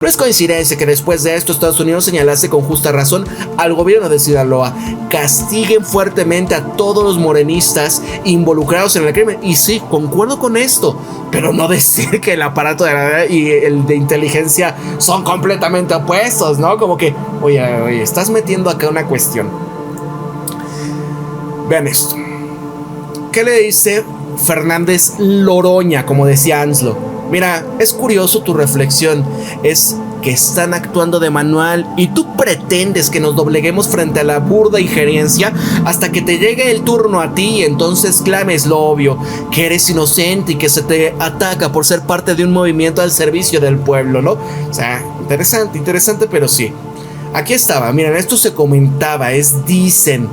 No es coincidencia que después de esto Estados Unidos señalase con justa razón al gobierno de Sinaloa. Castiguen fuertemente a todos los morenistas involucrados en el crimen. Y sí, concuerdo con esto, pero no decir que el aparato de la y el de inteligencia son completamente opuestos, ¿no? Como que, oye, estás metiendo acá una cuestión. Vean esto. ¿Qué le dice Fernández Loroña, como decía Anslo? Mira, es curioso tu reflexión, es que están actuando de manual y tú pretendes que nos dobleguemos frente a la burda injerencia hasta que te llegue el turno a ti y entonces clames lo obvio, que eres inocente y que se te ataca por ser parte de un movimiento al servicio del pueblo, ¿no? O sea, interesante, pero sí. Aquí estaba, miren, esto se comentaba, dicen,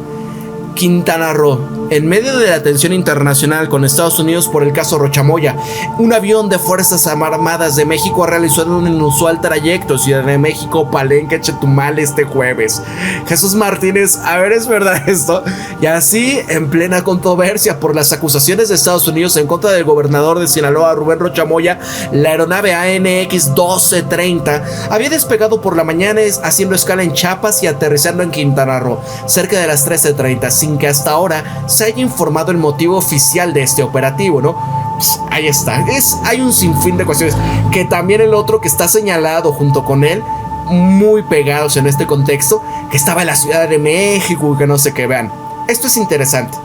Quintana Roo. En medio de la tensión internacional con Estados Unidos por el caso Rochamoya, un avión de Fuerzas Armadas de México ha realizado un inusual trayecto Ciudad de México, Palenque, Chetumal este jueves. Jesús Martínez, a ver, ¿es verdad esto? Y así, en plena controversia por las acusaciones de Estados Unidos en contra del gobernador de Sinaloa, Rubén Rochamoya, la aeronave ANX 1230 había despegado por la mañana haciendo escala en Chiapas y aterrizando en Quintana Roo, cerca de las 13:30, sin que hasta ahora se haya informado el motivo oficial de este operativo, ¿no? Pues ahí está, hay un sinfín de cuestiones, que también el otro que está señalado junto con él, muy pegados en este contexto, que estaba en la Ciudad de México y que no sé qué. Vean, esto es interesante.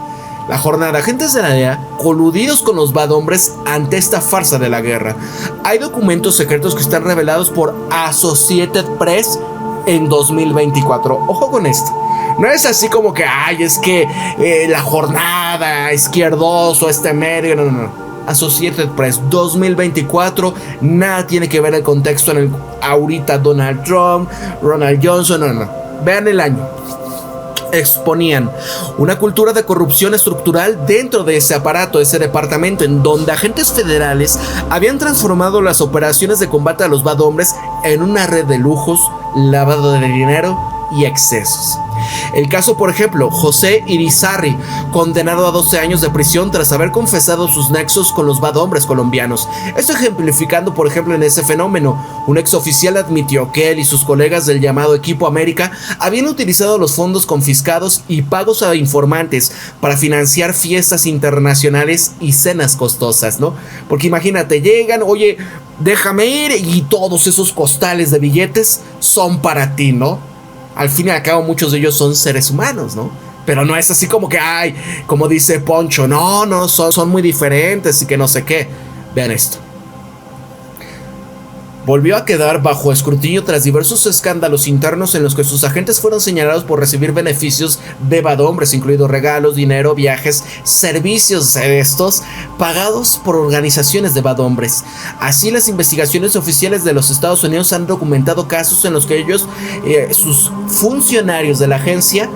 La jornada, agentes de la DEA coludidos con los bad hombres ante esta farsa de la guerra. Hay documentos secretos que están revelados por Associated Press en 2024. Ojo con esto. No es así como que, es que la jornada, izquierdoso, medio, no. Associated Press 2024, nada tiene que ver el contexto en el ahorita Donald Trump, Ronald Johnson, no. Vean el año. Exponían una cultura de corrupción estructural dentro de ese aparato, ese departamento, en donde agentes federales habían transformado las operaciones de combate a los bad hombres en una red de lujos, lavado de dinero y excesos. El caso, por ejemplo, José Irizarry, condenado a 12 años de prisión tras haber confesado sus nexos con los bad hombres colombianos. Esto ejemplificando, por ejemplo, en ese fenómeno. Un exoficial admitió que él y sus colegas del llamado Equipo América habían utilizado los fondos confiscados y pagos a informantes para financiar fiestas internacionales y cenas costosas, ¿no? Porque imagínate, llegan, oye, déjame ir, y todos esos costales de billetes son para ti, ¿no? Al fin y al cabo muchos de ellos son seres humanos, ¿no? Pero no es así como que, como dice Poncho, no, son muy diferentes y que no sé qué. Vean esto. Volvió a quedar bajo escrutinio tras diversos escándalos internos en los que sus agentes fueron señalados por recibir beneficios de bad hombres, incluidos regalos, dinero, viajes, servicios de estos pagados por organizaciones de bad hombres. Así, las investigaciones oficiales de los Estados Unidos han documentado casos en los que sus funcionarios de la agencia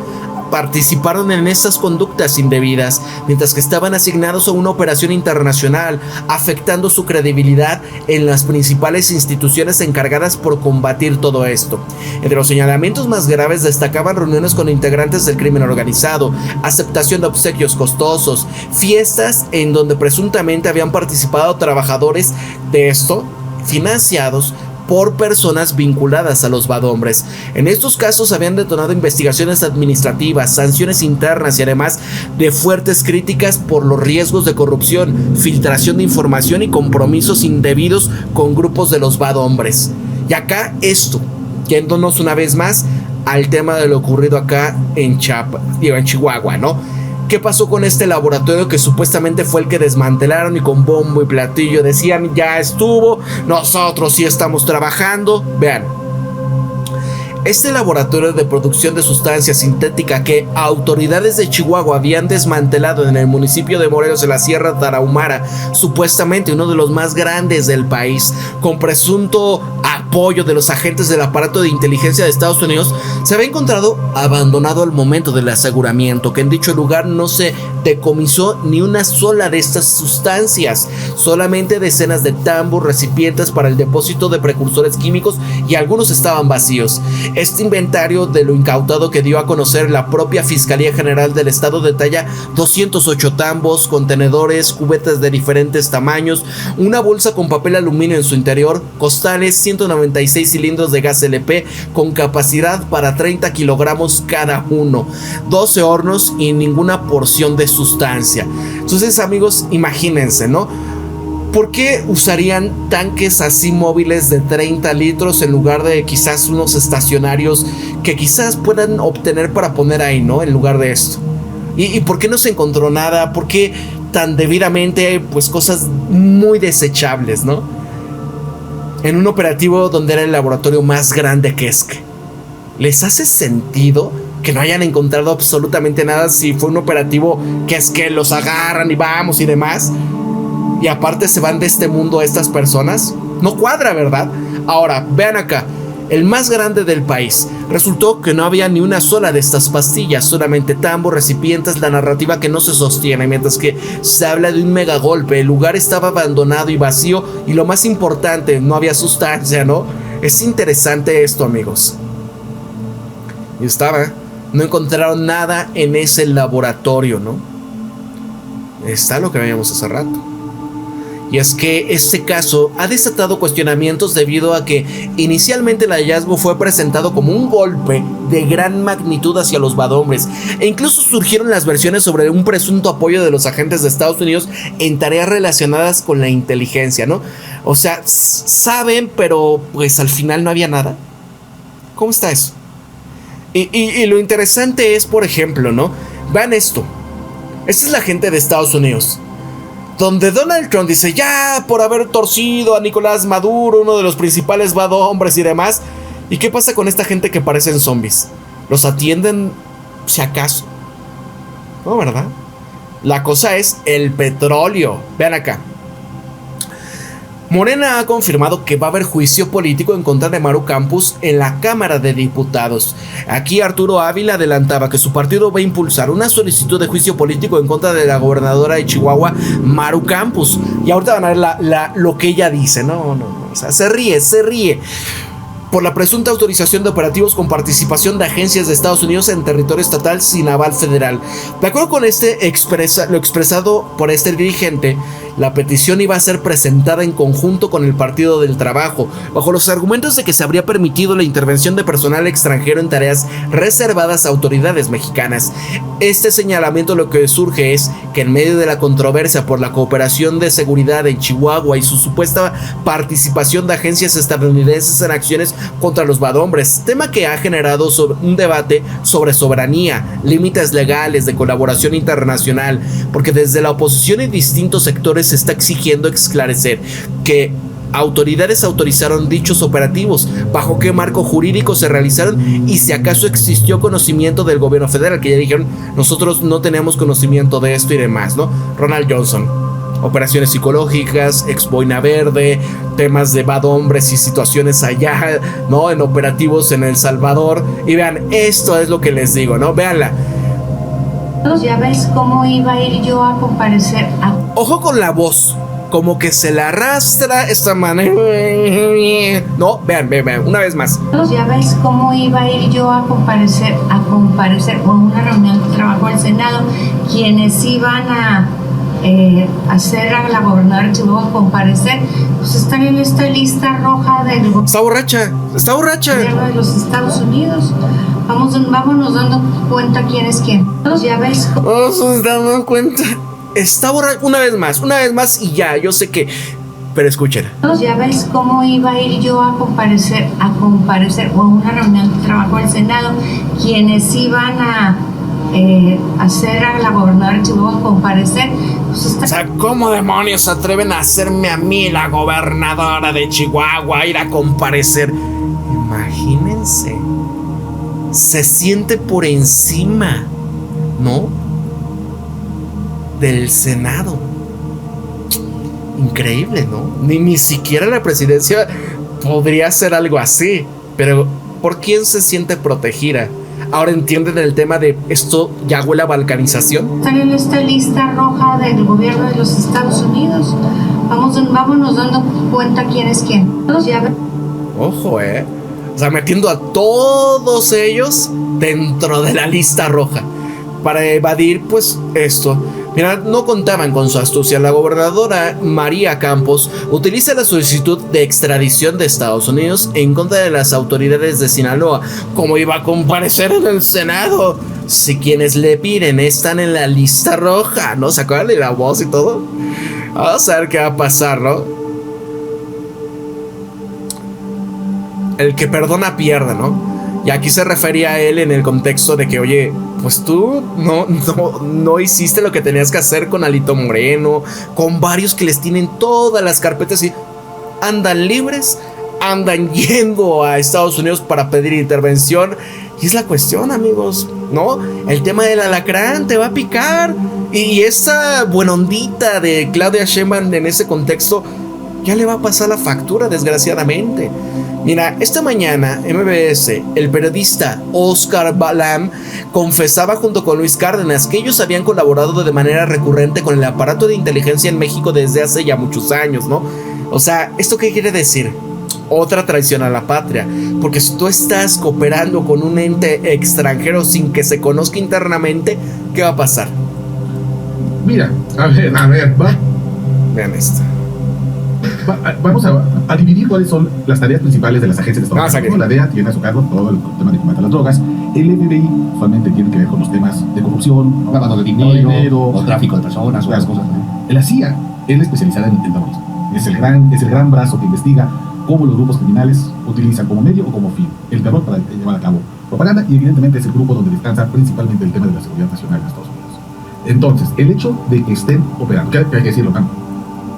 participaron en esas conductas indebidas, mientras que estaban asignados a una operación internacional, afectando su credibilidad en las principales instituciones encargadas por combatir todo esto. Entre los señalamientos más graves destacaban reuniones con integrantes del crimen organizado, aceptación de obsequios costosos, fiestas en donde presuntamente habían participado trabajadores de esto, financiados por personas vinculadas a los bad hombres. En estos casos habían detonado investigaciones administrativas, sanciones internas y además de fuertes críticas por los riesgos de corrupción, filtración de información y compromisos indebidos con grupos de los bad hombres. Y acá esto, yéndonos una vez más al tema de lo ocurrido acá en Chihuahua, ¿no? ¿Qué pasó con este laboratorio que supuestamente fue el que desmantelaron y con bombo y platillo decían ya estuvo, nosotros sí estamos trabajando? Vean, este laboratorio de producción de sustancia sintética que autoridades de Chihuahua habían desmantelado en el municipio de Morelos, en la Sierra Tarahumara, supuestamente uno de los más grandes del país, con presunto apoyo de los agentes del aparato de inteligencia de Estados Unidos, Se había encontrado abandonado al momento del aseguramiento, que en dicho lugar no se decomisó ni una sola de estas sustancias, solamente decenas de tambos, recipientes para el depósito de precursores químicos y algunos estaban vacíos. Este inventario de lo incautado que dio a conocer la propia Fiscalía General del Estado detalla 208 tambos, contenedores, cubetas de diferentes tamaños, una bolsa con papel aluminio en su interior, costales, 196 cilindros de gas LP con capacidad para 30 kilogramos cada uno, 12 hornos y ninguna porción de sustancia. Entonces, amigos, imagínense, ¿no? ¿Por qué usarían tanques así móviles de 30 litros en lugar de quizás unos estacionarios que quizás puedan obtener para poner ahí, ¿no? En lugar de esto. ¿Y por qué no se encontró nada? ¿Por qué tan debidamente, pues, cosas muy desechables, ¿no? En un operativo donde era el laboratorio más grande que es que ¿les hace sentido que no hayan encontrado absolutamente nada si fue un operativo que es que los agarran y vamos y demás? Y aparte se van de este mundo estas personas. No cuadra, ¿verdad? Ahora, vean acá. El más grande del país. Resultó que no había ni una sola de estas pastillas, solamente tambos, recipientes, la narrativa que no se sostiene, mientras que se habla de un megagolpe. El lugar estaba abandonado y vacío y lo más importante, no había sustancia, ¿no? Es interesante esto, amigos. Y no encontraron nada en ese laboratorio, ¿no? Está lo que veíamos hace rato. Y es que este caso ha desatado cuestionamientos debido a que inicialmente el hallazgo fue presentado como un golpe de gran magnitud hacia los badombres, e incluso surgieron las versiones sobre un presunto apoyo de los agentes de Estados Unidos en tareas relacionadas con la inteligencia, ¿no? O sea, saben, pero pues al final no había nada. ¿Cómo está eso? Y lo interesante es, por ejemplo, ¿no? Vean esto. Esta es la gente de Estados Unidos, donde Donald Trump dice, ya por haber torcido a Nicolás Maduro, uno de los principales bad hombres y demás. ¿Y qué pasa con esta gente que parecen zombies? ¿Los atienden si acaso? No, ¿verdad? La cosa es el petróleo. Vean acá. Morena ha confirmado que va a haber juicio político en contra de Maru Campos en la Cámara de Diputados. Aquí Arturo Ávila adelantaba que su partido va a impulsar una solicitud de juicio político en contra de la gobernadora de Chihuahua, Maru Campos. Y ahorita van a ver lo que ella dice. No. O sea, se ríe. Por la presunta autorización de operativos con participación de agencias de Estados Unidos en territorio estatal sin aval federal. De acuerdo con lo expresado por este dirigente, la petición iba a ser presentada en conjunto con el Partido del Trabajo, bajo los argumentos de que se habría permitido la intervención de personal extranjero en tareas reservadas a autoridades mexicanas. Este señalamiento lo que surge es que en medio de la controversia por la cooperación de seguridad en Chihuahua y su supuesta participación de agencias estadounidenses en acciones contra los badombres, tema que ha generado un debate sobre soberanía, límites legales de colaboración internacional, porque desde la oposición y distintos sectores se está exigiendo esclarecer que autoridades autorizaron dichos operativos, bajo qué marco jurídico se realizaron y si acaso existió conocimiento del gobierno federal, que ya dijeron nosotros no tenemos conocimiento de esto y demás, ¿no? Ronald Johnson. Operaciones psicológicas, ex boina verde, temas de bad hombres y situaciones allá, ¿no? En operativos en El Salvador. Y vean, esto es lo que les digo, ¿no? Véanla. Ya ves cómo iba a ir yo a comparecer a... Ojo con la voz, como que se la arrastra esta manera. No, vean, una vez más. Ya ves cómo iba a ir yo a comparecer con una reunión de trabajo del Senado, quienes iban a hacer a la gobernadora de Chihuahua comparecer, pues están en esta lista roja del Está borracha. gobierno de los Estados Unidos. Vámonos dando cuenta quién es quién. Ya ves. Nos damos cuenta. Está borracha. Una vez más y ya, yo sé que. Pero escúchenla. Ya ves cómo iba a ir yo a comparecer con una reunión de trabajo del Senado, quienes iban a hacer a la gobernadora de Chihuahua comparecer. Pues o sea, ¿cómo demonios se atreven a hacerme a mí, la gobernadora de Chihuahua, a ir a comparecer? Imagínense. Se siente por encima, ¿no? Del Senado. Increíble, ¿no? Ni siquiera la presidencia podría hacer algo así. Pero ¿Por quién se siente protegida? Ahora entienden el tema de esto ya huele a balcanización. Están en esta lista roja del gobierno de los Estados Unidos. Vámonos dando cuenta quién es quién. Ojo, o sea, metiendo a todos ellos dentro de la lista roja para evadir pues esto. Mira, no contaban con su astucia. La gobernadora María Campos utiliza la solicitud de extradición de Estados Unidos en contra de las autoridades de Sinaloa. ¿Cómo iba a comparecer en el Senado? Si quienes le piden están en la lista roja, ¿no? ¿Se acuerdan de la voz y todo? Vamos a ver qué va a pasar, ¿no? El que perdona pierde, ¿no? Y aquí se refería a él en el contexto de que, oye, pues tú no hiciste lo que tenías que hacer con Alito Moreno, con varios que les tienen todas las carpetas y andan libres, andan yendo a Estados Unidos para pedir intervención. Y es la cuestión, amigos, ¿no? El tema del alacrán te va a picar. Y esa buena ondita de Claudia Sheinbaum en ese contexto ya le va a pasar la factura, desgraciadamente. Mira, esta mañana MBS, el periodista Oscar Balam confesaba junto con Luis Cárdenas que ellos habían colaborado de manera recurrente con el aparato de inteligencia en México desde hace ya muchos años, ¿no? O sea, ¿esto qué quiere decir? Otra traición a la patria, porque si tú estás cooperando con un ente extranjero sin que se conozca internamente, ¿qué va a pasar? Mira, a ver, va. Vean esto. Vamos a dividir cuáles son las tareas principales de las agencias de Estado. La DEA tiene a su cargo todo el tema de combate a las drogas. El FBI usualmente tiene que ver con los temas de corrupción, lavado de dinero, o tráfico de personas, o las cosas. La CIA es la especializada en terrorismo. Es el gran brazo que investiga cómo los grupos criminales utilizan como medio o como fin el terror para llevar a cabo propaganda, y evidentemente es el grupo donde descansa principalmente el tema de la seguridad nacional de Estados Unidos. Entonces, el hecho de que estén operando, que hay que decirlo, ¿no?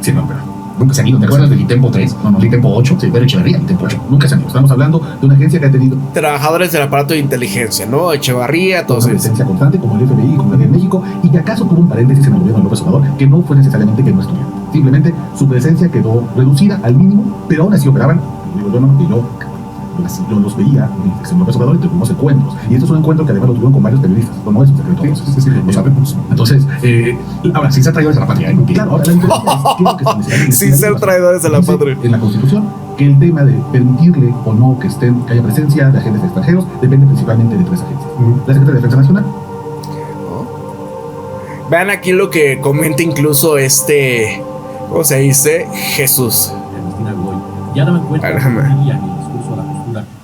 Siempre operan. Nunca se han ido. ¿Te acuerdas del ITEMPO 3? No, ITEMPO 8. Sí, pero Echeverría, ITEMPO 8. Nunca se han ido. Estamos hablando de una agencia que ha tenido trabajadores del aparato de inteligencia, ¿no? Echeverría, todos una presencia constante como el FBI, como la de México, y que acaso tuvo un paréntesis en el gobierno de López Obrador, que no fue necesariamente que no estuviera. Simplemente su presencia quedó reducida al mínimo, pero aún así operaban. Digo, yo los veía en López Obrador y tuvimos encuentros. Y esto es un encuentro que además lo tuvieron con varios periodistas. No es un secreto. Sí, lo sabemos. Entonces, ahora, sin ser traidores a la patria. Claro, ahora la que sin ser traidores a la patria. En la Constitución, que el tema de permitirle o no que haya presencia de agentes extranjeros depende principalmente de tres agencias. La Secretaría de Defensa Nacional. Vean aquí lo que comenta incluso ¿cómo se dice? Jesús. Ya daban cuenta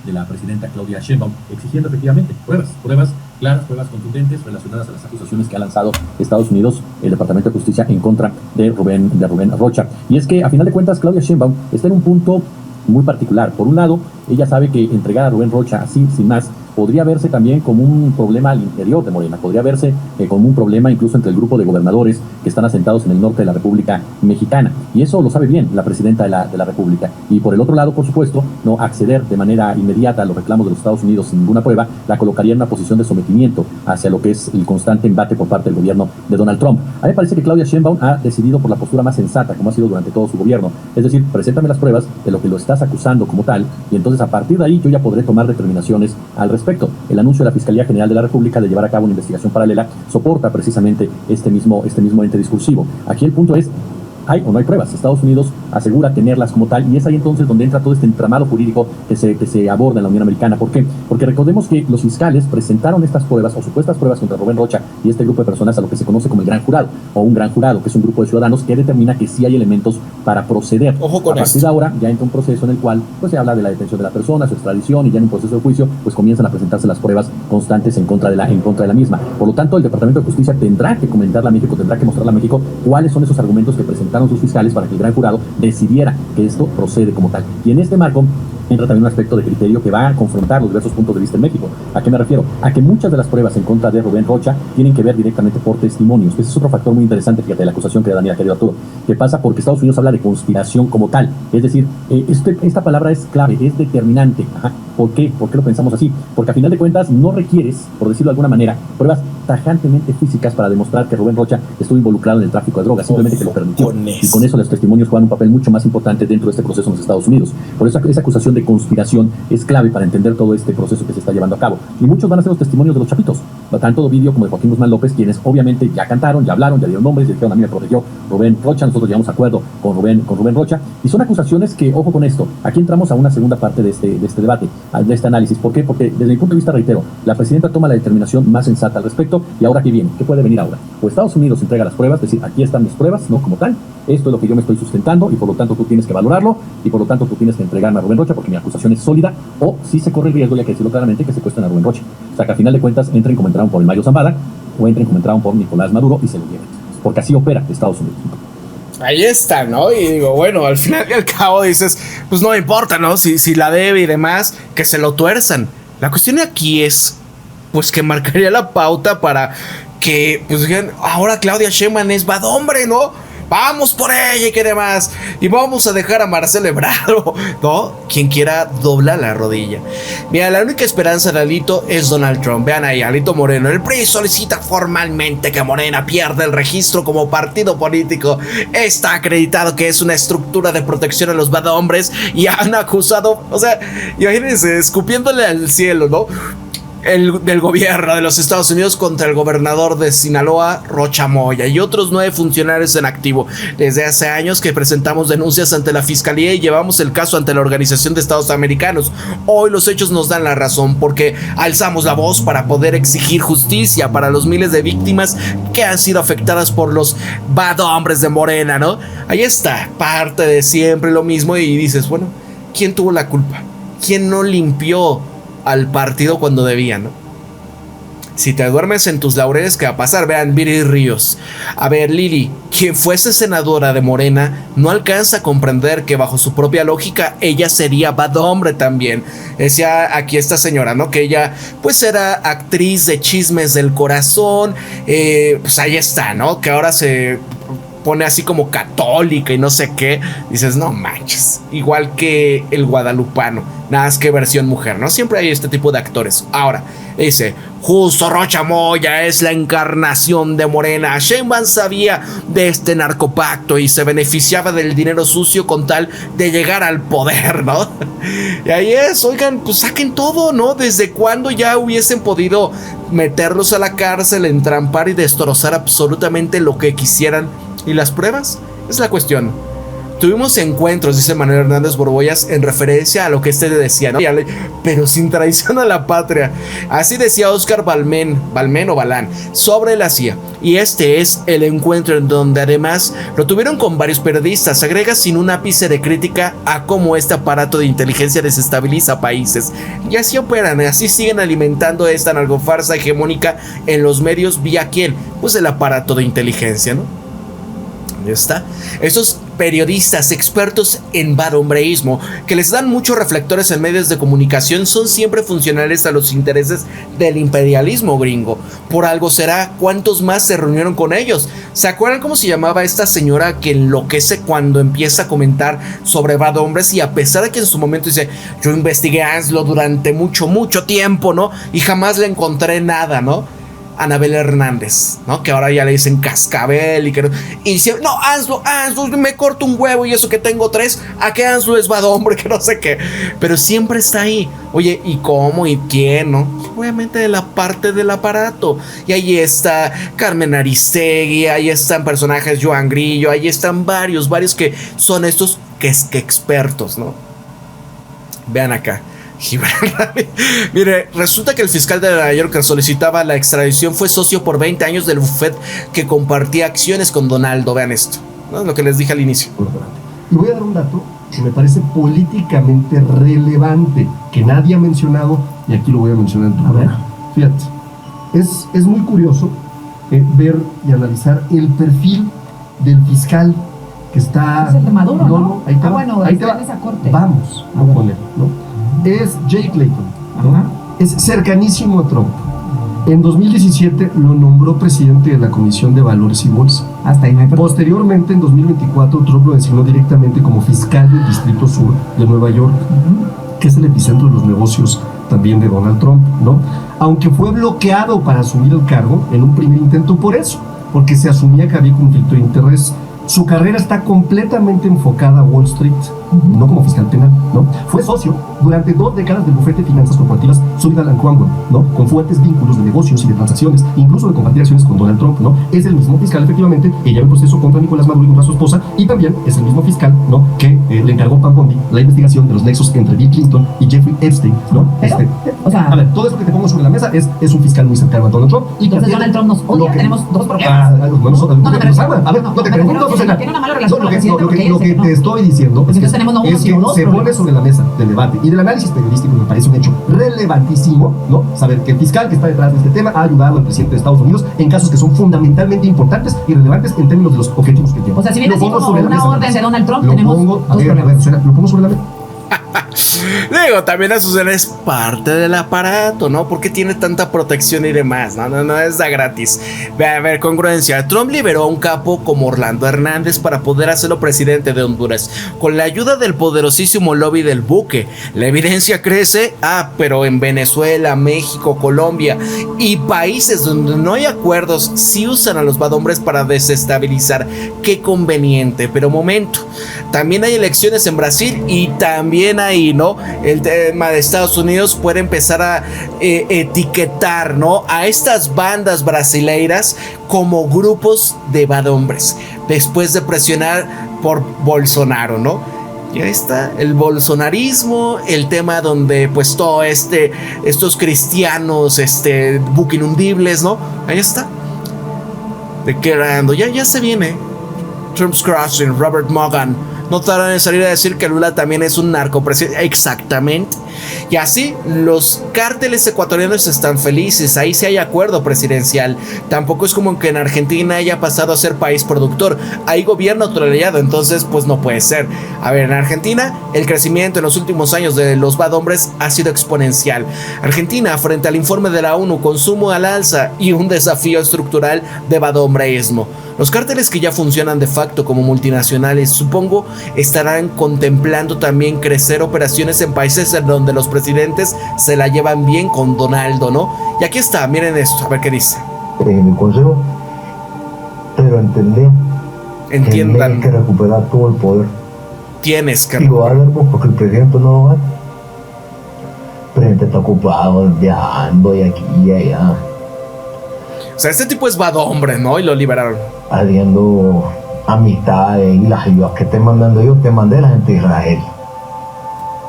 de la presidenta Claudia Sheinbaum, exigiendo efectivamente pruebas claras, pruebas contundentes relacionadas a las acusaciones que ha lanzado Estados Unidos, el Departamento de Justicia, en contra de Rubén Rocha. Y es que, a final de cuentas, Claudia Sheinbaum está en un punto muy particular. Por un lado, ella sabe que entregar a Rubén Rocha así, sin más, podría verse también como un problema al interior de Morena, podría verse como un problema incluso entre el grupo de gobernadores que están asentados en el norte de la República Mexicana. Y eso lo sabe bien la presidenta de la República. Y por el otro lado, por supuesto, no acceder de manera inmediata a los reclamos de los Estados Unidos sin ninguna prueba, la colocaría en una posición de sometimiento hacia lo que es el constante embate por parte del gobierno de Donald Trump. A mí me parece que Claudia Sheinbaum ha decidido por la postura más sensata, como ha sido durante todo su gobierno. Es decir, preséntame las pruebas de lo que lo estás acusando como tal, y entonces a partir de ahí yo ya podré tomar determinaciones al respecto. El anuncio de la Fiscalía General de la República de llevar a cabo una investigación paralela soporta precisamente este mismo ente discursivo. Aquí el punto es: ¿hay o no hay pruebas? Estados Unidos asegura tenerlas como tal, y es ahí entonces donde entra todo este entramado jurídico que se aborda en la Unión Americana. ¿Por qué? Porque recordemos que los fiscales presentaron estas pruebas o supuestas pruebas contra Rubén Rocha y este grupo de personas a lo que se conoce como el Gran Jurado, o un Gran Jurado, que es un grupo de ciudadanos que determina que sí hay elementos para proceder. Ojo con a partir de ahora ya entra un proceso en el cual pues se habla de la detención de la persona, su extradición, y ya en un proceso de juicio pues comienzan a presentarse las pruebas constantes en contra de la misma. Por lo tanto, el Departamento de Justicia tendrá que comentarle a México, tendrá que mostrarle a México cuáles son esos argumentos que presentaron sus fiscales para que el Gran Jurado decidiera que esto procede como tal. Y en este marco entra también un aspecto de criterio que va a confrontar los diversos puntos de vista en México. ¿A qué me refiero? A que muchas de las pruebas en contra de Rubén Rocha tienen que ver directamente por testimonios. Ese es otro factor muy interesante, fíjate, de la acusación que da Daniela, querido Arturo, que pasa porque Estados Unidos habla de conspiración como tal. Es decir, esta palabra es clave, es determinante. ¿Por qué? ¿Por qué lo pensamos así? Porque a final de cuentas no requieres, por decirlo de alguna manera, pruebas tajantemente físicas para demostrar que Rubén Rocha estuvo involucrado en el tráfico de drogas, simplemente que lo permitió. Y con eso los testimonios juegan un papel mucho más importante dentro de este proceso en los Estados Unidos. Por eso esa acusación de conspiración es clave para entender todo este proceso que se está llevando a cabo. Y muchos van a ser los testimonios de los chapitos, tanto Ovidio como de Joaquín Guzmán López, quienes obviamente ya cantaron, ya hablaron, ya dieron nombres, y dijeron: a mí me protegió Rubén Rocha, nosotros llegamos a acuerdo con Rubén Rocha, y son acusaciones que, ojo con esto, aquí entramos a una segunda parte de este debate, de este análisis. ¿Por qué? Porque desde mi punto de vista, reitero, la presidenta toma la determinación más sensata al respecto. ¿Y ahora qué viene? ¿Qué puede venir ahora? O Estados Unidos entrega las pruebas, es decir, aquí están mis pruebas, no como tal, esto es lo que yo me estoy sustentando, y por lo tanto tú tienes que valorarlo, y por lo tanto tú tienes que entregarme a Rubén Rocha porque mi acusación es sólida, o si se corre el riesgo, y hay que decirlo claramente, que secuestren a Rubén Rocha. O sea, que al final de cuentas entren como entraron por el Mayo Zambada, o entren como entraron por Nicolás Maduro y se lo lleven, porque así opera Estados Unidos. Ahí está, ¿no? Y digo, bueno, al final y al cabo dices, pues no importa, ¿no? Si la debe y demás, que se lo tuerzan. La cuestión aquí es, pues, que marcaría la pauta para que, pues, digan, ahora Claudia Sheinbaum es bad hombre, ¿no? Vamos por ella y qué demás. Y vamos a dejar a Marcelo Ebrard, ¿no? Quien quiera dobla la rodilla. Mira, la única esperanza de Alito es Donald Trump. Vean ahí, Alito Moreno. El PRI solicita formalmente que Morena pierda el registro como partido político. Está acreditado que es una estructura de protección a los bad hombres y han acusado, o sea, imagínense, escupiéndole al cielo, ¿no? Del gobierno de los Estados Unidos contra el gobernador de Sinaloa, Rocha Moya, y otros 9 funcionarios en activo. Desde hace años que presentamos denuncias ante la Fiscalía y llevamos el caso ante la Organización de Estados Americanos. Hoy los hechos nos dan la razón porque alzamos la voz para poder exigir justicia para los miles de víctimas que han sido afectadas por los bad hombres de Morena, ¿no? Ahí está, parte de siempre lo mismo, y dices, bueno, ¿quién tuvo la culpa? ¿Quién no limpió al partido cuando debía, no? Si te duermes en tus laureles, ¿qué va a pasar? Vean, Viri Ríos. A ver, Lili, quien fuese senadora de Morena, no alcanza a comprender que bajo su propia lógica, ella sería bad hombre también. Decía aquí esta señora, ¿no? Que ella, pues, era actriz de Chismes del Corazón. Pues ahí está, ¿no? Que ahora se pone así como católica y no sé qué. Dices, no manches. Igual que el guadalupano, nada más que versión mujer, ¿no? Siempre hay este tipo de actores. Ahora, dice, justo Rocha Moya es la encarnación de Morena. Sheinbaum sabía de este narcopacto y se beneficiaba del dinero sucio con tal de llegar al poder, ¿no? Y ahí es, oigan, pues saquen todo, ¿no? ¿Desde cuándo ya hubiesen podido meterlos a la cárcel, entrampar y destrozar absolutamente lo que quisieran? ¿Y las pruebas? Es la cuestión. Tuvimos encuentros, dice Manuel Hernández Borboyas, en referencia a lo que decía, ¿no? Pero sin traición a la patria. Así decía Oscar Balmén o Balán sobre la CIA. Y este es el encuentro en donde además lo tuvieron con varios periodistas. Agrega sin un ápice de crítica a cómo este aparato de inteligencia desestabiliza países. Y así operan, así siguen alimentando esta narcofarsa hegemónica en los medios. ¿Vía quién? Pues el aparato de inteligencia, ¿no? Ya está. Esos periodistas expertos en badhombreísmo que les dan muchos reflectores en medios de comunicación son siempre funcionales a los intereses del imperialismo gringo. Por algo será. ¿Cuántos más se reunieron con ellos? ¿Se acuerdan cómo se llamaba esta señora que enloquece cuando empieza a comentar sobre badhombres? Y a pesar de que en su momento dice, yo investigué a Anslo durante mucho tiempo, ¿no? Y jamás le encontré nada, ¿no? Anabel Hernández, ¿no? Que ahora ya le dicen cascabel y dice, no, Anslo, me corto un huevo y eso que tengo 3, a que Anslo es bad hombre, que no sé qué, pero siempre está ahí. Oye, ¿y cómo? ¿Y quién? ¿No? Obviamente de la parte del aparato. Y ahí está Carmen Aristegui, ahí están personajes, Joan Grillo, ahí están varios que son estos que expertos, ¿no? Vean acá. Mire, resulta que el fiscal de Nueva York que solicitaba la extradición fue socio por 20 años del bufet que compartía acciones con Donaldo. Vean esto, ¿no? Lo que les dije al inicio. Y voy a dar un dato que me parece políticamente relevante, que nadie ha mencionado, y aquí lo voy a mencionar en tu programa. Fíjate, es muy curioso ver y analizar el perfil del fiscal que está... Es el de Maduro, ¿no? Ahí te va. Bueno, ahí te va. En esa corte. Vamos a poner, ¿no? Es Jake Layton, ¿no? Es cercanísimo a Trump. En 2017 lo nombró presidente de la Comisión de Valores y Bolsa. Hasta ahí no hay problema. Posteriormente, en 2024, Trump lo designó directamente como fiscal del Distrito Sur de Nueva York, que es el epicentro de los negocios también de Donald Trump, ¿no? Aunque fue bloqueado para asumir el cargo en un primer intento por eso, porque se asumía que había conflicto de interés Su carrera está completamente enfocada a Wall Street, no como fiscal penal, ¿no? Fue socio durante 2 décadas del bufete de finanzas corporativas Sullivan & Cromwell, ¿no? Con fuertes vínculos de negocios y de transacciones, incluso de compartir acciones con Donald Trump, ¿no? Es el mismo fiscal, efectivamente, que lleva el proceso contra Nicolás Maduro y contra su esposa, y también es el mismo fiscal, ¿no? Que le encargó Pam Bondi la investigación de los nexos entre Bill Clinton y Jeffrey Epstein, ¿no? O sea, a ver, todo eso que te pongo sobre la mesa es un fiscal muy cercano a Donald Trump. Y entonces Donald Trump nos odia, tenemos 2 problemas. Nos ama. A ver, no te pregunto, Susana. Tiene una mala relación con el Lo que te estoy diciendo es que se pone sobre la mesa del debate y del análisis periodístico. Me parece un hecho relevantísimo, ¿no? Saber que el fiscal que está detrás de este tema ha ayudado al presidente de Estados Unidos en casos que son fundamentalmente importantes y relevantes en términos de los objetivos que tiene. O sea, si bien así como una orden de Donald Trump, tenemos 2 problemas. Lo pongo sobre la mesa. Digo, también Azucena es parte del aparato, ¿no? ¿Por qué tiene tanta protección y demás? No es da gratis. A ver, congruencia. Trump liberó a un capo como Orlando Hernández para poder hacerlo presidente de Honduras, con la ayuda del poderosísimo lobby del buque. La evidencia crece, pero en Venezuela, México, Colombia y países donde no hay acuerdos, sí usan a los bad hombres para desestabilizar. Qué conveniente, pero momento. También hay elecciones en Brasil y también hay, ¿no? El tema de Estados Unidos puede empezar a etiquetar, ¿no? A estas bandas brasileiras como grupos de bad hombres, después de presionar por Bolsonaro, ¿no? Y ahí está el bolsonarismo, el tema donde pues todo estos cristianos, buque inundibles, ¿no? Ahí está. Declarando, ya se viene. Trump's Crossing, Robert Morgan. No tardan en salir a decir que Lula también es un narcopresidente. Exactamente. Y así los cárteles ecuatorianos están felices. Ahí sí hay acuerdo presidencial. Tampoco es como que en Argentina haya pasado a ser país productor. Hay gobierno autoridad, entonces pues no puede ser. A ver, en Argentina el crecimiento en los últimos años de los bad hombres ha sido exponencial. Argentina, frente al informe de la ONU, consumo al alza y un desafío estructural de bad hombreísmo. Los cárteles que ya funcionan de facto como multinacionales, supongo, estarán contemplando también crecer operaciones en países en donde los presidentes se la llevan bien con Donaldo, ¿no? Y aquí está, miren esto, a ver qué dice. Mi consejo, pero entiendan que recuperar todo el poder. Tienes que recuperar, porque el presidente no lo va. El presidente está ocupado viajando y aquí y allá. O sea, este tipo es bad hombre, ¿no? Y lo liberaron. Haciendo amistades y las ayudas que te mandando yo, te mandé la gente de Israel.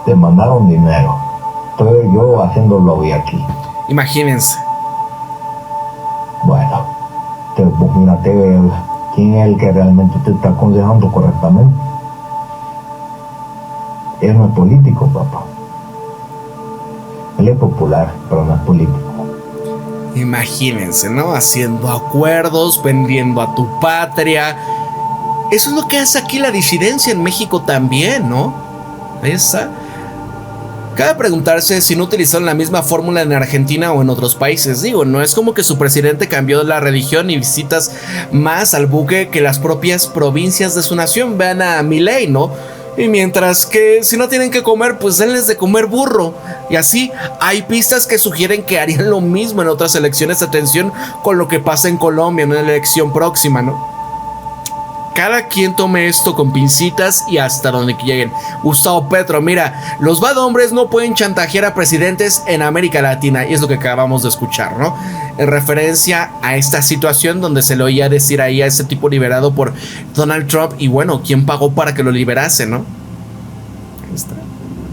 Te mandaron dinero. Estoy yo haciendo lobby aquí. Imagínense. Bueno, pues mírate, quién es el que realmente te está aconsejando correctamente. Él no es político, papá. Él es popular, pero no es político. Imagínense, ¿no? Haciendo acuerdos, vendiendo a tu patria. Eso es lo que hace aquí la disidencia en México también, ¿no? Ahí está. Cabe preguntarse si no utilizaron la misma fórmula en Argentina o en otros países. Digo, no es como que su presidente cambió la religión y visitas más al buque que las propias provincias de su nación. Vean a Milei, ¿no? Y mientras que si no tienen que comer, pues denles de comer burro. Y así hay pistas que sugieren que harían lo mismo en otras elecciones. Atención con lo que pasa en Colombia en una elección próxima, ¿no? Cada quien tome esto con pincitas y hasta donde lleguen. Gustavo Petro, mira, los bad hombres no pueden chantajear a presidentes en América Latina. Y es lo que acabamos de escuchar, ¿no? En referencia a esta situación donde se le oía decir ahí a ese tipo liberado por Donald Trump. Y bueno, ¿quién pagó para que lo liberase, no?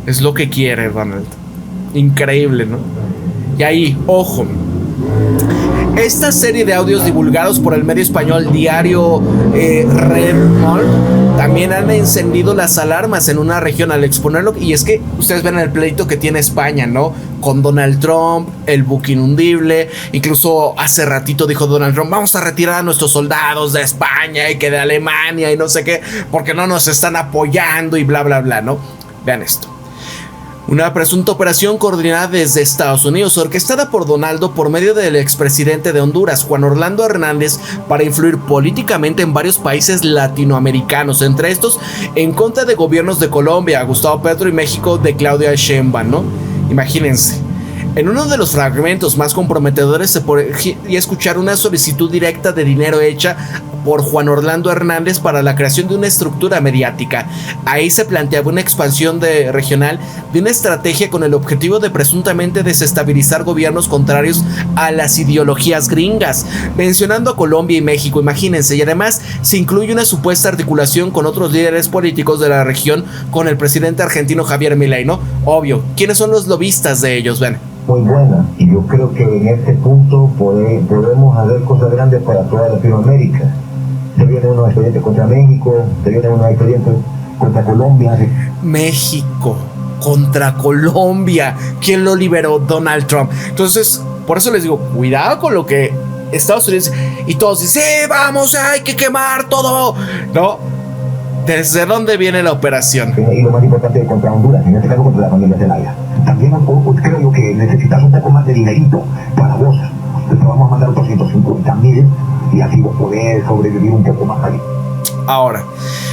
Es lo que quiere Donald. Increíble, ¿no? Y ahí, ojo. Esta serie de audios divulgados por el medio español diario Red Mall también han encendido las alarmas en una región al exponerlo. Y es que ustedes ven el pleito que tiene España, ¿no? Con Donald Trump, el buque inundible. Incluso hace ratito dijo Donald Trump, vamos a retirar a nuestros soldados de España y que de Alemania y no sé qué, porque no nos están apoyando y bla, bla, bla, ¿no? Vean esto. Una presunta operación coordinada desde Estados Unidos, orquestada por Donaldo por medio del expresidente de Honduras, Juan Orlando Hernández, para influir políticamente en varios países latinoamericanos, entre estos en contra de gobiernos de Colombia, Gustavo Petro, y México de Claudia Sheinbaum, ¿no? Imagínense. En uno de los fragmentos más comprometedores se podía escuchar una solicitud directa de dinero hecha por Juan Orlando Hernández para la creación de una estructura mediática. Ahí se planteaba una expansión regional de una estrategia con el objetivo de presuntamente desestabilizar gobiernos contrarios a las ideologías gringas, mencionando a Colombia y México, imagínense, y además se incluye una supuesta articulación con otros líderes políticos de la región, con el presidente argentino Javier Milei, ¿no? Obvio, ¿quiénes son los lobistas de ellos? Ven. Muy buena, y yo creo que en este punto podemos hacer cosas grandes para toda Latinoamérica. Se vienen unos expedientes contra México, se vienen unos expedientes contra Colombia. México contra Colombia. ¿Quién lo liberó? Donald Trump. Entonces, por eso les digo, cuidado con lo que Estados Unidos y todos dicen, sí, vamos, hay que quemar todo, ¿no? ¿Desde dónde viene la operación? Y lo más importante es contra Honduras, en este caso contra la familia Zelaya. También creo yo que necesitas un poco más de dinerito para vos. Entonces vamos a mandar otros 150,000 y así vos podés sobrevivir un poco más ahí. Ahora,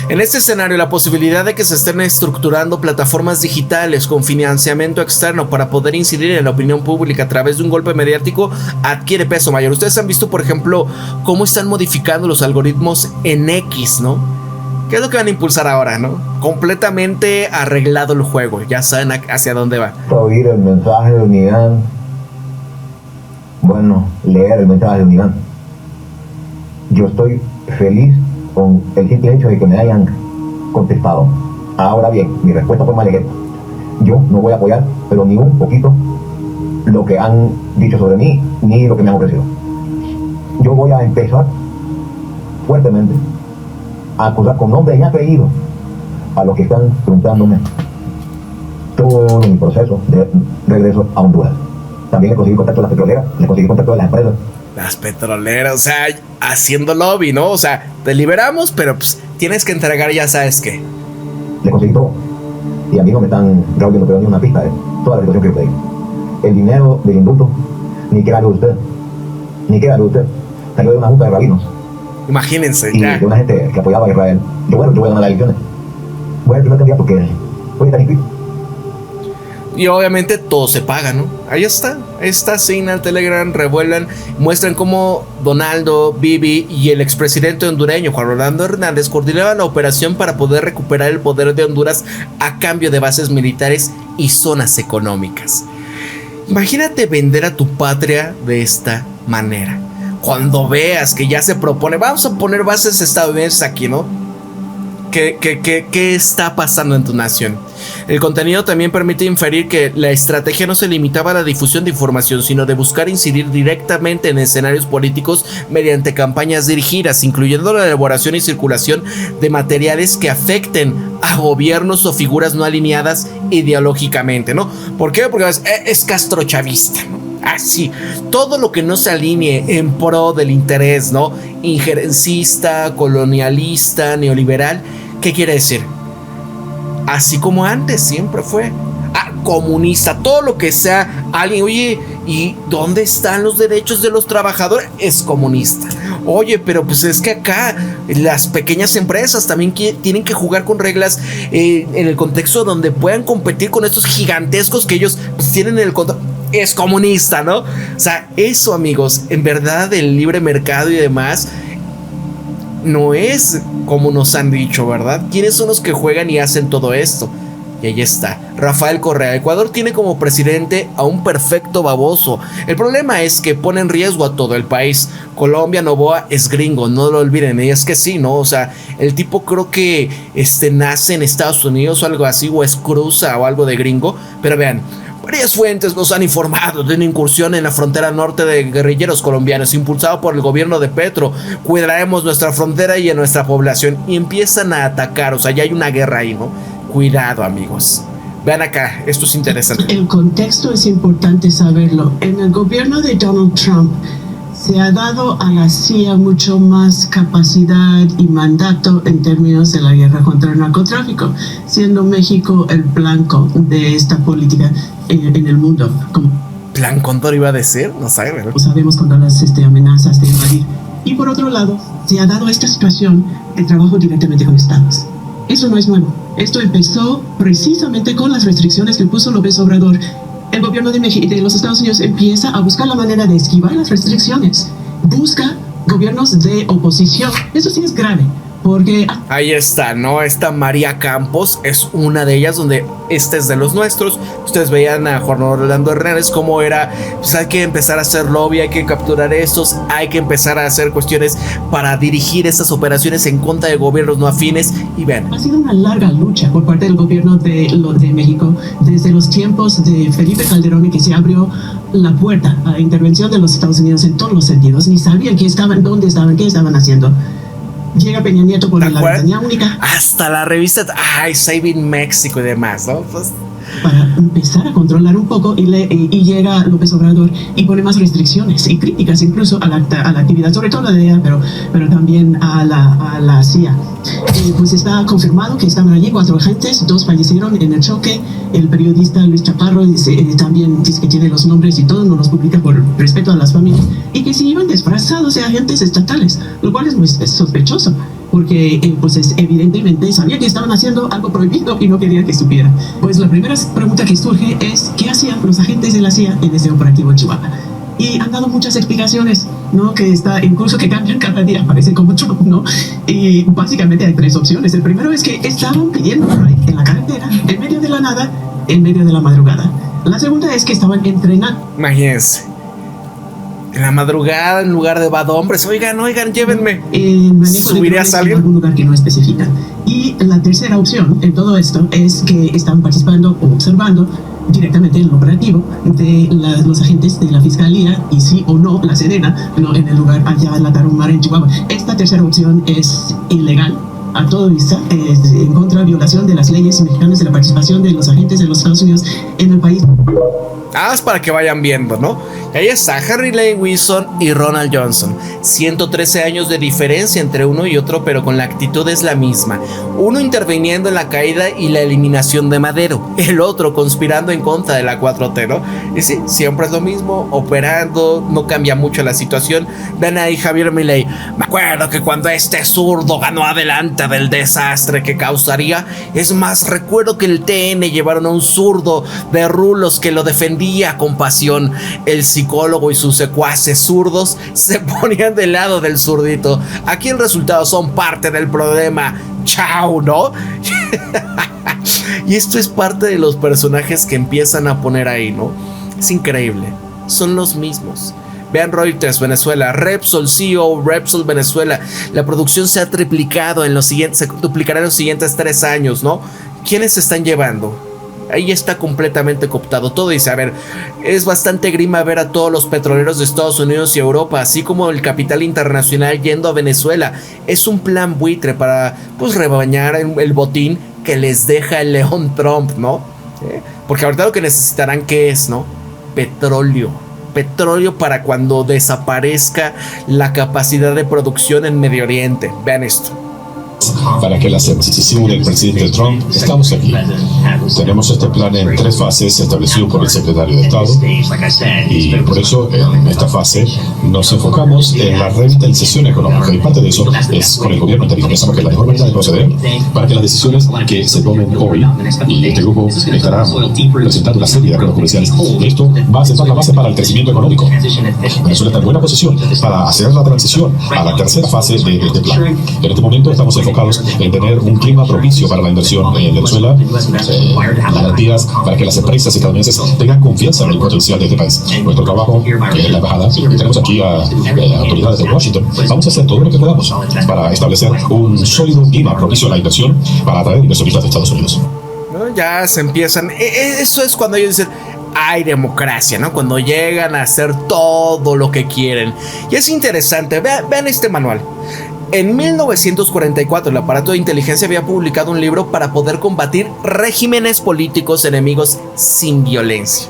en este escenario, la posibilidad de que se estén estructurando plataformas digitales con financiamiento externo para poder incidir en la opinión pública a través de un golpe mediático adquiere peso mayor. Ustedes han visto, por ejemplo, cómo están modificando los algoritmos en X, ¿no? ¿Qué es lo que van a impulsar ahora, no? Completamente arreglado el juego, ya saben hacia dónde va. Oír el mensaje de unidad. Bueno, leer el mensaje de unidad. Yo estoy feliz con el simple hecho de que me hayan contestado. Ahora bien, mi respuesta fue más ligera. Yo no voy a apoyar, pero ni un poquito, lo que han dicho sobre mí, ni lo que me han ofrecido. Yo voy a empezar fuertemente a acusar con nombre y apellido a los que están preguntándome todo mi proceso de regreso a Honduras. También le conseguí contacto a las petroleras, le conseguí contacto a las empresas. Las petroleras, o sea, haciendo lobby, ¿no? O sea, te liberamos, pero pues tienes que entregar, ya sabes qué. Le conseguí todo. Y a mí no me están reuniendo, pero ni una pista de toda la situación que yo pedí. El dinero del indulto, ni queda algo de usted. Ni queda algo de usted. Salió de una junta de rabinos. Imagínense, y ya. de una gente que apoyaba a Israel. Yo voy a ganar las elecciones. Voy a ser el primer candidato que voy a estar inscrito. Y obviamente todo se paga, ¿no? Ahí está Signal, Telegram, revuelan, muestran cómo Donaldo, Bibi y el expresidente hondureño Juan Orlando Hernández coordinaban la operación para poder recuperar el poder de Honduras a cambio de bases militares y zonas económicas. Imagínate vender a tu patria de esta manera. Cuando veas que ya se propone, vamos a poner bases estadounidenses aquí, ¿no? ¿Qué está pasando en tu nación? El contenido también permite inferir que la estrategia no se limitaba a la difusión de información, sino de buscar incidir directamente en escenarios políticos mediante campañas dirigidas, incluyendo la elaboración y circulación de materiales que afecten a gobiernos o figuras no alineadas ideológicamente, ¿no? ¿Por qué? Porque es castrochavista, ¿no? Así, todo lo que no se alinee en pro del interés, ¿no? Injerencista, colonialista, neoliberal. ¿Qué quiere decir? Así como antes siempre fue. Comunista, todo lo que sea alguien, oye, ¿y dónde están los derechos de los trabajadores? Es comunista. Oye, pero pues es que acá las pequeñas empresas también tienen que jugar con reglas en el contexto donde puedan competir con estos gigantescos que ellos pues, tienen en el control. Es comunista, ¿no? O sea, eso, amigos, en verdad el libre mercado y demás no es como nos han dicho, ¿verdad? ¿Quiénes son los que juegan y hacen todo esto? Y ahí está, Rafael Correa. Ecuador tiene como presidente a un perfecto baboso. El problema es que pone en riesgo a todo el país. Colombia, Noboa es gringo, no lo olviden. Y es que sí, ¿no? O sea, el tipo creo que nace en Estados Unidos o algo así, o es cruza o algo de gringo. Pero vean, varias fuentes nos han informado de una incursión en la frontera norte de guerrilleros colombianos impulsado por el gobierno de Petro. Cuidaremos nuestra frontera y a nuestra población. Y empiezan a atacar, o sea, ya hay una guerra ahí, ¿no? Cuidado, amigos. Vean acá, esto es interesante. El contexto es importante saberlo. En el gobierno de Donald Trump se ha dado a la CIA mucho más capacidad y mandato en términos de la guerra contra el narcotráfico, siendo México el blanco de esta política en el mundo. ¿Plan cóndor iba a decir? No sé, ¿verdad? Sabemos contra las amenazas de invadir. Y por otro lado, se ha dado esta situación de trabajo directamente con estados. Eso no es nuevo. Esto empezó precisamente con las restricciones que puso López Obrador. El gobierno de los Estados Unidos empieza a buscar la manera de esquivar las restricciones. Busca gobiernos de oposición. Eso sí es grave. Porque ahí está, ¿no? Esta María Campos es una de ellas, donde este es de los nuestros. Ustedes veían a Juan Orlando Hernández cómo era, pues hay que empezar a hacer lobby, hay que capturar estos, hay que empezar a hacer cuestiones para dirigir estas operaciones en contra de gobiernos no afines. Y vean, ha sido una larga lucha por parte del gobierno de México desde los tiempos de Felipe Calderón, en que se abrió la puerta a la intervención de los Estados Unidos en todos los sentidos. Ni sabían quién estaban, dónde estaban, qué estaban haciendo. Llega Peña Nieto por la ventanilla única. Hasta la revista Saving México y demás, ¿no? Pues, para empezar a controlar un poco y llega López Obrador y pone más restricciones y críticas incluso a la actividad, sobre todo a la DEA, pero también a la CIA. Pues está confirmado que estaban allí 4 agentes, 2 fallecieron en el choque. El periodista Luis Chaparro también dice que tiene los nombres y todo, no los publica por respeto a las familias, y que se iban disfrazados de agentes estatales, lo cual es muy sospechoso, porque pues evidentemente sabía que estaban haciendo algo prohibido y no quería que supiera. Pues la primera pregunta que surge es ¿qué hacían los agentes de la CIA en ese operativo en Chihuahua? Y han dado muchas explicaciones, ¿no? Que incluso que cambian cada día, parece como Trump, ¿no? Y básicamente hay 3 opciones. El primero es que estaban pidiendo en la carretera, en medio de la nada, en medio de la madrugada. La segunda es que estaban entrenando. Imagínense, en la madrugada, en lugar de bad hombres, oigan, llévenme. ¿Subirías a alguien? En algún lugar que no especifica. Y la tercera opción en todo esto es que están participando o observando directamente el operativo de los agentes de la Fiscalía, y sí o no la Sedena, en el lugar allá en la Tarahumara, en Chihuahua. Esta tercera opción es ilegal a todo vista, es en contra de violación de las leyes mexicanas de la participación de los agentes de los Estados Unidos en el país. Es para que vayan viendo, ¿no? Y ahí está Harry Lane Wilson y Ronald Johnson. 113 años de diferencia entre uno y otro, pero con la actitud es la misma. Uno interviniendo en la caída y la eliminación de Madero, el otro conspirando en contra de la 4T, ¿no? Y sí, siempre es lo mismo, operando, no cambia mucho la situación. Ven ahí Javier Milei. Me acuerdo que cuando este zurdo ganó adelante del desastre que causaría, es más, recuerdo que el TN llevaron a un zurdo de rulos que lo defendía con pasión. El psicólogo y sus secuaces zurdos se ponían del lado del zurdito. Aquí el resultado son parte del problema. Chao, ¿no? Y esto es parte de los personajes que empiezan a poner ahí, ¿no? Es increíble. Son los mismos. Vean Reuters Venezuela, Repsol, CEO Repsol Venezuela. La producción se ha triplicado se duplicará en los siguientes 3 años, ¿no? ¿Quiénes se están llevando? Ahí está completamente cooptado todo. Dice, a ver, es bastante grima ver a todos los petroleros de Estados Unidos y Europa, así como el capital internacional, yendo a Venezuela. Es un plan buitre para, pues, rebañar el botín que les deja el león Trump, ¿no? Porque ahorita lo que necesitarán, ¿qué es, no? Petróleo para cuando desaparezca la capacidad de producción en Medio Oriente. Vean esto. Para que la decisión del presidente Trump, estamos aquí. Tenemos este plan en 3 fases establecido por el secretario de Estado, y por eso en esta fase nos enfocamos en la revitalización económica, y parte de eso es con el gobierno interino. Pensamos que es la mejor manera de proceder para que las decisiones que se tomen hoy, y este grupo estará presentando una serie de acuerdos comerciales, esto va a sentar la base para el crecimiento económico. Venezuela está en buena posición para hacer la transición a la tercera fase de este plan. En este momento estamos enfocados en tener un clima propicio para la inversión en Venezuela, garantías para que las empresas estadounidenses tengan confianza en el potencial de este país. Nuestro trabajo en la embajada, y tenemos aquí a autoridades de Washington, vamos a hacer todo lo que podamos para establecer un sólido clima propicio a la inversión para atraer inversionistas de Estados Unidos. ¿No? Ya se empiezan, eso es cuando ellos dicen, hay democracia, ¿no? Cuando llegan a hacer todo lo que quieren. Y es interesante, vean este manual. En 1944, el aparato de inteligencia había publicado un libro para poder combatir regímenes políticos enemigos sin violencia.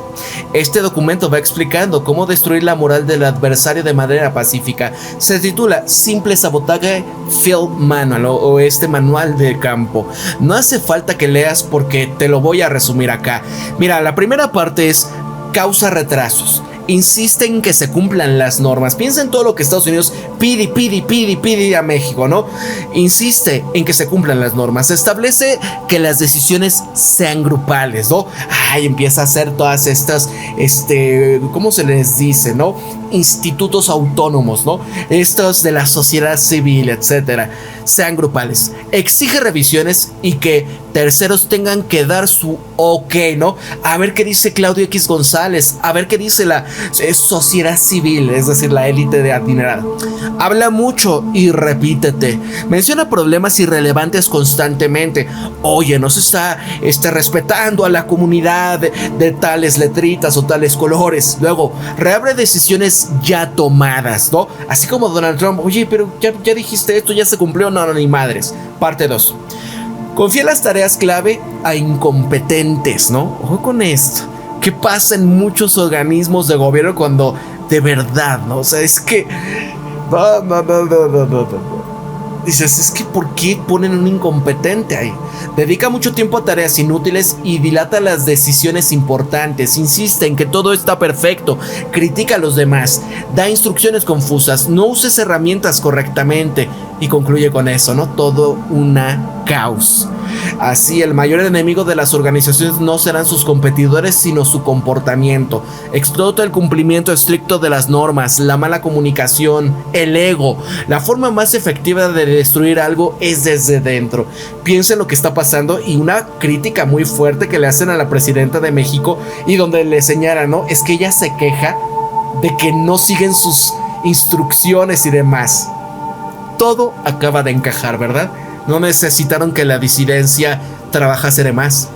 Este documento va explicando cómo destruir la moral del adversario de manera pacífica. Se titula Simple Sabotaje Field Manual, o este manual de campo. No hace falta que leas porque te lo voy a resumir acá. Mira, la primera parte es causa retrasos. insiste en que se cumplan las normas. Piensa en todo lo que Estados Unidos pide a México, ¿no? Insiste en que se cumplan las normas. Establece que las decisiones sean grupales, ¿no? Ay, empieza a hacer todas estas, ¿cómo se les dice, no? Institutos autónomos, ¿no? Estos de la sociedad civil, etcétera, sean grupales. Exige revisiones y que terceros tengan que dar su ok, ¿no? A ver qué dice Claudio X González, a ver qué dice la sociedad civil, es decir, la élite de adinerada. Habla mucho y repítete. Menciona problemas irrelevantes constantemente. Oye, no se está respetando a la comunidad de tales letritas o tales colores. Luego, reabre decisiones ya tomadas, ¿no? Así como Donald Trump. Oye, pero ya dijiste esto, ya se cumplió. No, ni madres. Parte 2. Confía las tareas clave a incompetentes, ¿no? Ojo con esto. ¿Qué pasa en muchos organismos de gobierno cuando de verdad, ¿no? O sea, es que... No. Dices, es que ¿por qué ponen un incompetente ahí? Dedica mucho tiempo a tareas inútiles y dilata las decisiones importantes. Insiste en que todo está perfecto. Critica a los demás. Da instrucciones confusas. No uses herramientas correctamente. Y concluye con eso, ¿no? Todo una caos. Así, el mayor enemigo de las organizaciones no serán sus competidores, sino su comportamiento. Explota el cumplimiento estricto de las normas, la mala comunicación, el ego. La forma más efectiva de destruir algo es desde dentro. Piensa en lo que está pasando y una crítica muy fuerte que le hacen a la presidenta de México y donde le señalan, ¿no? Es que ella se queja de que no siguen sus instrucciones y demás. Todo acaba de encajar, ¿verdad? No necesitaron que la disidencia trabajase de más.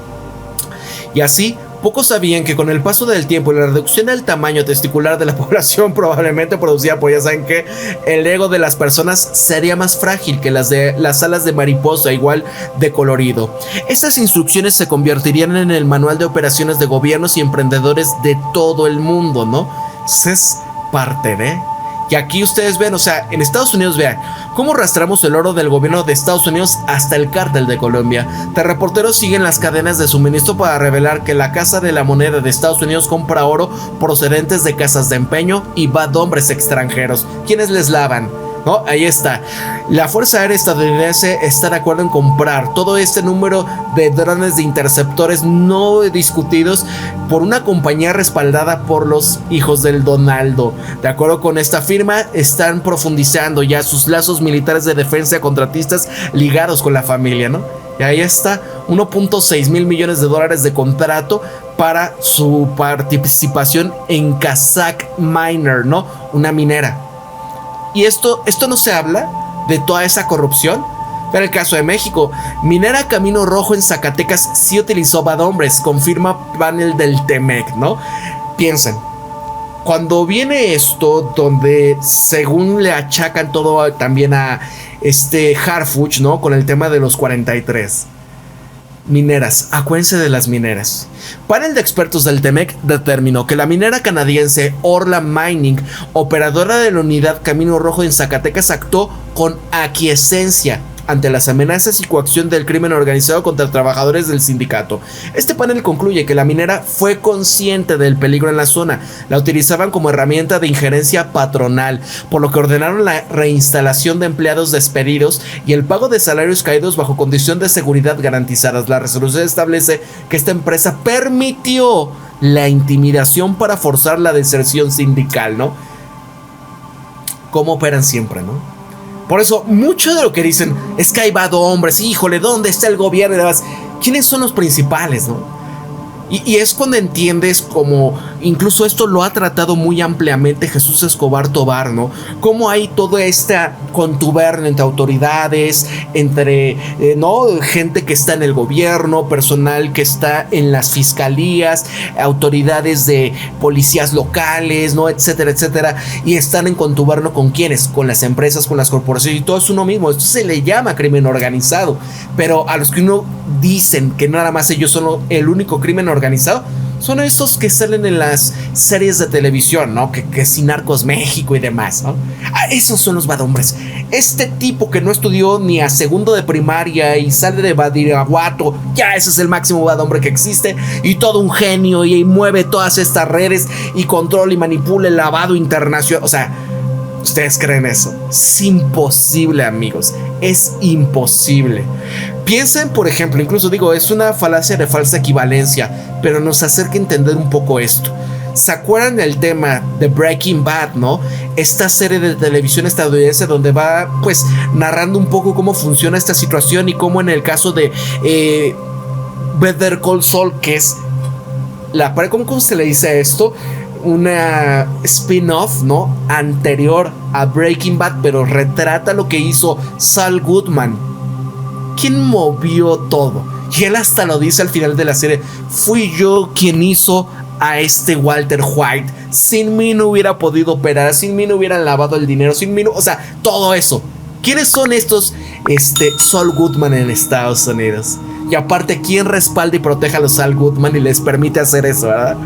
Y así, pocos sabían que con el paso del tiempo y la reducción del tamaño testicular de la población probablemente producida, pues ya saben que el ego de las personas sería más frágil que las de las alas de mariposa, igual de colorido. Estas instrucciones se convertirían en el manual de operaciones de gobiernos y emprendedores de todo el mundo, ¿no? Es parte de... Y aquí ustedes ven, o sea, en Estados Unidos, vean cómo arrastramos el oro del gobierno de Estados Unidos hasta el cártel de Colombia. Reporteros siguen las cadenas de suministro para revelar que la Casa de la Moneda de Estados Unidos compra oro procedentes de casas de empeño y va de hombres extranjeros, quienes les lavan, ¿no? Ahí está. La Fuerza Aérea estadounidense está de acuerdo en comprar todo este número de drones de interceptores no discutidos por una compañía respaldada por los hijos del Donaldo. De acuerdo con esta firma, están profundizando ya sus lazos militares de defensa contratistas ligados con la familia, ¿no? Y ahí está, 1.6 mil millones de dólares de contrato para su participación en Kazakh Miner, ¿no? Una minera. Y esto no se habla de toda esa corrupción. En el caso de México, minera Camino Rojo en Zacatecas sí utilizó hombres, confirma panel del TEMEC, ¿no? Piensen, cuando viene esto, donde según le achacan todo también a Harfuch, ¿no? Con el tema de los 43 mineras, acuérdense de las mineras. Panel de expertos del TEMEC determinó que la minera canadiense Orla Mining, operadora de la unidad Camino Rojo en Zacatecas, actuó con aquiescencia ante las amenazas y coacción del crimen organizado contra trabajadores del sindicato. Este panel concluye que la minera fue consciente del peligro en la zona, la utilizaban como herramienta de injerencia patronal, por lo que ordenaron la reinstalación de empleados despedidos y el pago de salarios caídos bajo condición de seguridad garantizadas. La resolución establece que esta empresa permitió la intimidación para forzar la deserción sindical, ¿no? Como operan siempre, ¿no? Por eso, mucho de lo que dicen es que hay hombres, híjole, ¿dónde está el gobierno y demás? ¿Quiénes son los principales, no? Y es cuando entiendes como incluso esto lo ha tratado muy ampliamente Jesús Escobar Tobar, ¿no? Cómo hay toda esta contubernio entre autoridades, entre ¿no? Gente que está en el gobierno, personal que está en las fiscalías, autoridades de policías locales, ¿no? Etcétera, etcétera. Y están en contubernio ¿con quiénes? Con las empresas, con las corporaciones, y todo es uno mismo. Esto se le llama crimen organizado. Pero a los que uno dicen que nada más ellos son el único crimen organizado, son estos que salen en las series de televisión, ¿no? Que si Narcos México y demás, ¿no? Esos son los bad hombres. Este tipo que no estudió ni a segundo de primaria y sale de Badiraguato, ya ese es el máximo bad hombre que existe, y todo un genio y mueve todas estas redes y controla y manipula el lavado internacional. O sea, ¿ustedes creen eso? Es imposible, amigos. Es imposible. Piensen, por ejemplo, incluso digo, es una falacia de falsa equivalencia, pero nos acerca a entender un poco esto. ¿Se acuerdan del tema de Breaking Bad, no? Esta serie de televisión estadounidense donde va, pues, narrando un poco cómo funciona esta situación y cómo en el caso de Better Call Saul, que es ¿cómo se le dice a esto? Una spin-off, ¿no? Anterior a Breaking Bad, pero retrata lo que hizo Saul Goodman. ¿Quién movió todo? Y él hasta lo dice al final de la serie: fui yo quien hizo a este Walter White. Sin mí no hubiera podido operar, sin mí no hubieran lavado el dinero, sin mí no, o sea, todo eso. ¿Quiénes son estos Saul Goodman en Estados Unidos? Y aparte, ¿quién respalda y protege a los Saul Goodman y les permite hacer eso, verdad?